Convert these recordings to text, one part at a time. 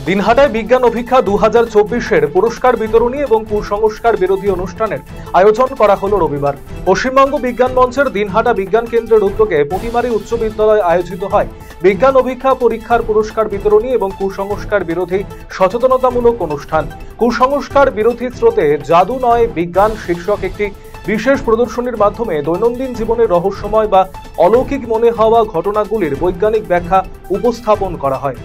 দিনহাটায় বিজ্ঞান অভিক্ষা 2024-এর পুরস্কার বিতরণী এবং কুসংস্কার বিরোধী অনুষ্ঠানের আয়োজন করা হলো রবিবার। পশ্চিমবঙ্গ বিজ্ঞান মঞ্চের দিনহাটা বিজ্ঞান কেন্দ্রের উদ্যোগে পুঁটিমারি উচ্চ বিদ্যালয়ে আয়োজিত হয় বিজ্ঞান অভিক্ষা পরীক্ষার পুরস্কার বিতরণী এবং কুসংস্কার বিরোধী সচেতনতামূলক অনুষ্ঠান। কুসংস্কার বিরোধী স্রোতে জাদু নয় বিজ্ঞান শীর্ষক একটি বিশেষ প্রদর্শনীর মাধ্যমে দৈনন্দিন জীবনের রহস্যময় বা অলৌকিক মনে হওয়া ঘটনাগুলির বৈজ্ঞানিক ব্যাখ্যা উপস্থাপন করা হয়।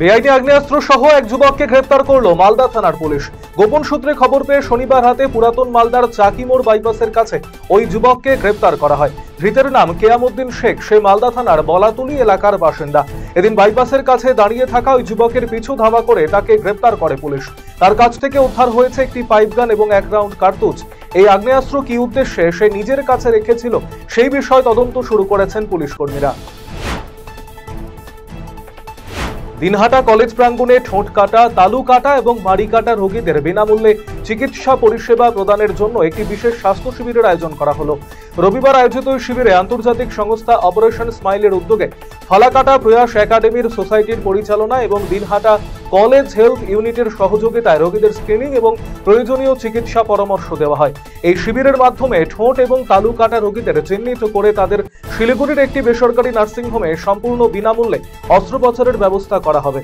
বেআইনি আগ্নেয়াস্ত্র সহ এক যুবককে গ্রেপ্তার করল মালদা থানার পুলিশ। গোপন সূত্রে খবর পেয়ে শনিবার রাতে পুরাতন মালদার চাকিমোড় বাইপাসের কাছে ওই যুবককে গ্রেপ্তার করা হয়। ধৃতের নাম কেয়ামউদ্দিন শেখ, সে মালদা থানার বলাতুলি এলাকার বাসিন্দা। এদিন বাইপাসের কাছে দাঁড়িয়ে থাকা ওই যুবকের পিছু ধাওয়া করে তাকে গ্রেপ্তার করে পুলিশ। তার কাছ থেকে উদ্ধার হয়েছে একটি পাইপগান এবং 1 রাউন্ড কার্তুজ। এই আগ্নেয়াস্ত্র কি উদ্দেশ্যে সে নিজের কাছে রেখেছিল সেই বিষয়ে তদন্ত শুরু করেছেন পুলিশ কর্মীরা। দিনহাটা কলেজ প্রাঙ্গণে ঠোঁট কাটা, তালু কাটা এবং মাড়ি কাটা রোগীদের বিনামূল্যে চিকিৎসা পরিষেবা প্রদানের জন্য একটি বিশেষ স্বাস্থ্য শিবিরের আয়োজন করা হলো। রবিবার আয়োজিত এই শিবিরে আন্তর্জাতিক সংস্থা অপারেশন স্মাইলের উদ্যোগে ফালাকাটা প্রয়াস একাডেমির সোসাইটির পরিচালনা এবং দিনহাটা কলেজ হেলথ ইউনিটের সহযোগিতায় রোগীদের স্ক্রিনিং এবং প্রয়োজনীয় চিকিৎসা পরামর্শ দেওয়া হয়। এই শিবিরের মাধ্যমে ঠোঁট এবং তালু কাটা রোগীদের চিহ্নিত করে তাদের শিলিগুড়ির একটি বেসরকারি নার্সিংহোমে সম্পূর্ণ বিনামূল্যে অস্ত্রোপচারের ব্যবস্থা করা হবে।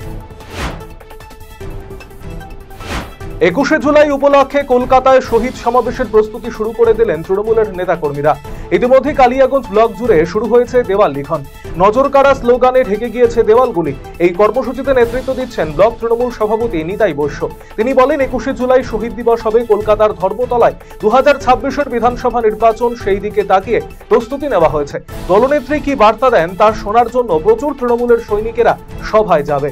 21শে জুলাই উপলক্ষে কলকাতায় শহীদ সমাবেশের প্রস্তুতি শুরু করে দিলেন তৃণমূলের নেতাকর্মীরা। ইতিমধ্যে কালিয়াগঞ্জ ব্লক জুড়ে শুরু হয়েছে দেওয়াল লিখন। নজর কাড়া স্লোগানে ঢেকে গিয়েছে দেওয়ালগুলি। এই কর্মসূচিতে নেতৃত্ব দিচ্ছেন ব্লক তৃণমূল সভাপতি নিতাই বৈশ্য। তিনি বলেন, 21শে জুলাই শহীদ দিবস হবে কলকাতার ধর্মতলায়। 2026-এর বিধানসভা নির্বাচন, সেই দিকে তাকিয়ে প্রস্তুতি নেওয়া হয়েছে। দলনেত্রী কি বার্তা দেন তা শোনার জন্য প্রচুর তৃণমূলের সৈনিকেরা সভায় যাবে।